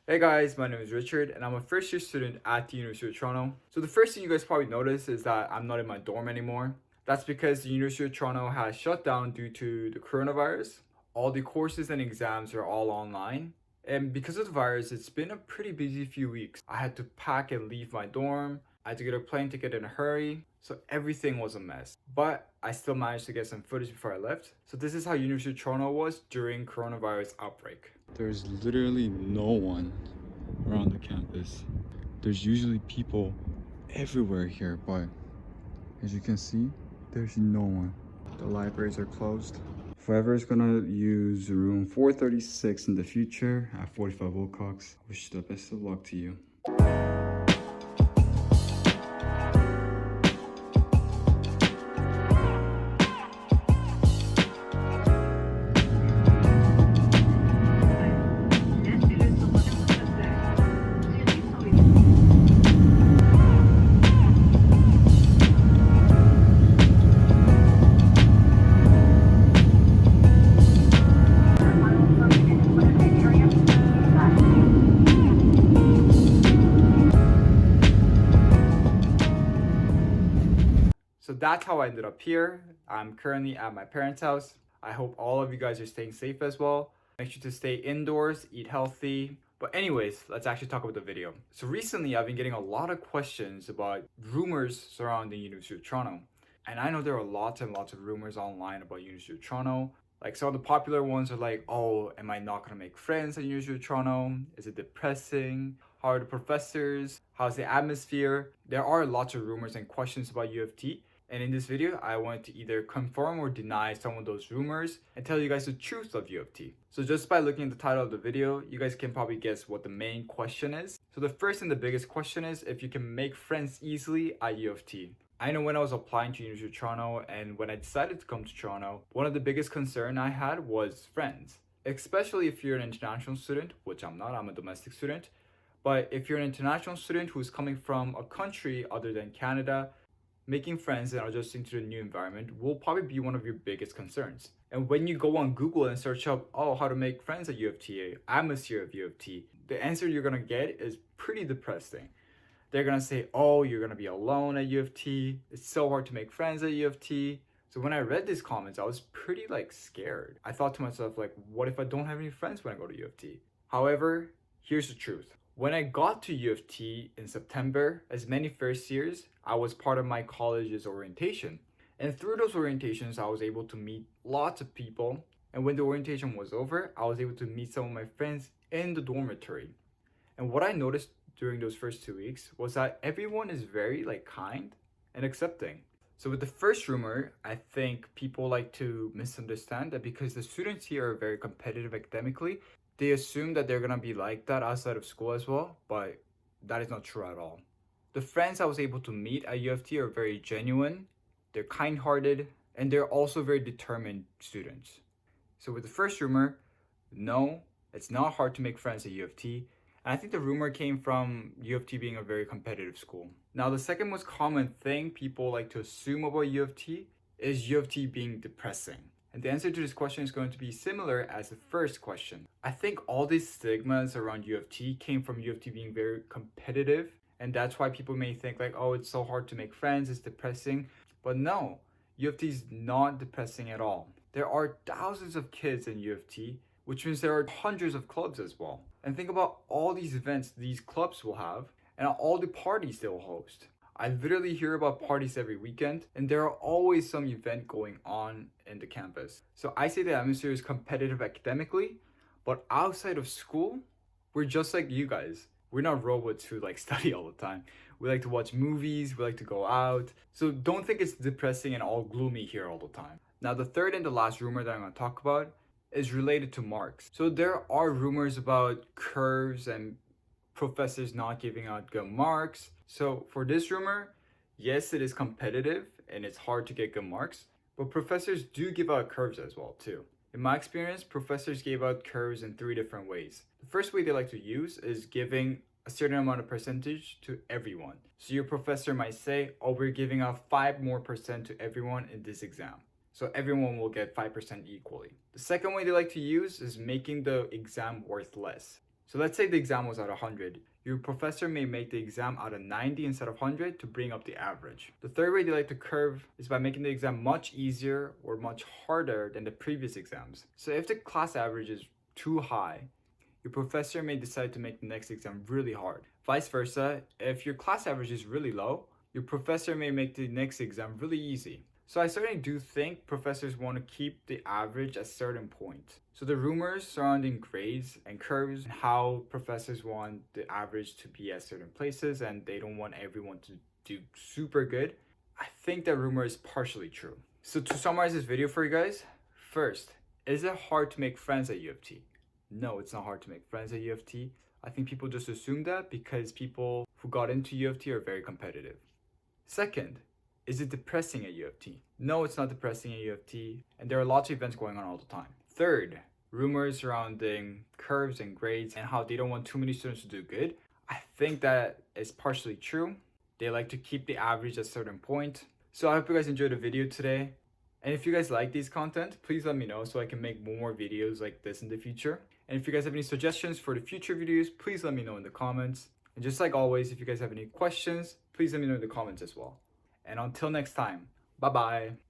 Hey guys, my name is Richard and I'm a first year student at the University of Toronto. So the first thing you guys probably notice is that I'm not in my dorm anymore. That's because the University of Toronto has shut down due to the coronavirus. All the courses and exams are all online. And because of the virus, it's been a pretty busy few weeks. I had to pack and leave my dorm. I had to get a plane ticket in a hurry. So everything was a mess. But I still managed to get some footage before I left. So this is how University of Toronto was during coronavirus outbreak. There's literally no one around the campus. There's usually people everywhere here, but as you can see, there's no one. The libraries are closed. Whoever is gonna use room 436 in the future at 45 Wilcox, wish the best of luck to you. So that's how I ended up here. I'm currently at my parents' house. I hope all of you guys are staying safe as well. Make sure to stay indoors, eat healthy. But anyways, let's actually talk about the video. So recently I've been getting a lot of questions about rumors surrounding University of Toronto. And I know there are lots and lots of rumors online about University of Toronto. Like some of the popular ones are like, oh, am I not gonna make friends at University of Toronto? Is it depressing? How are the professors? How's the atmosphere? There are lots of rumors and questions about UofT. And in this video, I wanted to either confirm or deny some of those rumors and tell you guys the truth of UofT. So just by looking at the title of the video, you guys can probably guess what the main question is. So the first and the biggest question is if you can make friends easily at UofT. I know when I was applying to University of Toronto and when I decided to come to Toronto, one of the biggest concern I had was friends. Especially if you're an international student, which I'm not, I'm a domestic student. But if you're an international student who's coming from a country other than Canada, making friends and adjusting to the new environment will probably be one of your biggest concerns. And when you go on Google and search up, oh, how to make friends at UofT, atmosphere of UofT, the answer you're gonna get is pretty depressing. They're gonna say, oh, you're gonna be alone at UofT, it's so hard to make friends at UofT. So when I read these comments, I was pretty scared. I thought to myself, what if I don't have any friends when I go to UofT? However, here's the truth. When I got to UofT in September, as many first years, I was part of my college's orientation. And through those orientations, I was able to meet lots of people. And when the orientation was over, I was able to meet some of my friends in the dormitory. And what I noticed during those first 2 weeks was that everyone is very kind and accepting. So with the first rumor, I think people like to misunderstand that because the students here are very competitive academically, they assume that they're gonna be like that outside of school as well, but that is not true at all. The friends I was able to meet at UofT are very genuine, they're kind-hearted, and they're also very determined students. So with the first rumor, no, it's not hard to make friends at UofT, and I think the rumor came from UofT being a very competitive school. Now the second most common thing people like to assume about UofT is UofT being depressing. And the answer to this question is going to be similar as the first question. I think all these stigmas around UofT came from UofT being very competitive, and that's why people may think oh, it's so hard to make friends, it's depressing. But no, UofT is not depressing at all. There are thousands of kids in UofT, which means there are hundreds of clubs as well. And think about all these events these clubs will have, and all the parties they'll host. I literally hear about parties every weekend, and there are always some event going on in the campus. So I say the atmosphere is competitive academically, but outside of school, we're just like you guys. We're not robots who study all the time. We like to watch movies, we like to go out. So don't think it's depressing and all gloomy here all the time. Now the third and the last rumor that I'm gonna talk about is related to marks. So there are rumors about curves and professors not giving out good marks. So for this rumor, yes, it is competitive and it's hard to get good marks, but professors do give out curves as well too. In my experience, professors gave out curves in 3 different ways. The first way they like to use is giving a certain amount of percentage to everyone. So your professor might say, oh, we're giving out 5% more to everyone in this exam. So everyone will get 5% equally. The second way they like to use is making the exam worth less. So let's say the exam was at 100. Your professor may make the exam out of 90 instead of 100 to bring up the average. The third way they like to curve is by making the exam much easier or much harder than the previous exams. So if the class average is too high, your professor may decide to make the next exam really hard. Vice versa, if your class average is really low, your professor may make the next exam really easy. So I certainly do think professors want to keep the average at a certain point. So the rumors surrounding grades and curves and how professors want the average to be at certain places and they don't want everyone to do super good, I think that rumor is partially true. So to summarize this video for you guys, first, is it hard to make friends at UofT? No, it's not hard to make friends at UofT. I think people just assume that because people who got into UofT are very competitive. Second, is it depressing at UofT? No, it's not depressing at UofT, and there are lots of events going on all the time. Third, rumors surrounding curves and grades and how they don't want too many students to do good. I think that is partially true. They like to keep the average at a certain point. So I hope you guys enjoyed the video today. And if you guys like these content, please let me know so I can make more videos like this in the future. And if you guys have any suggestions for the future videos, please let me know in the comments. And just like always, if you guys have any questions, please let me know in the comments as well. And until next time, bye bye.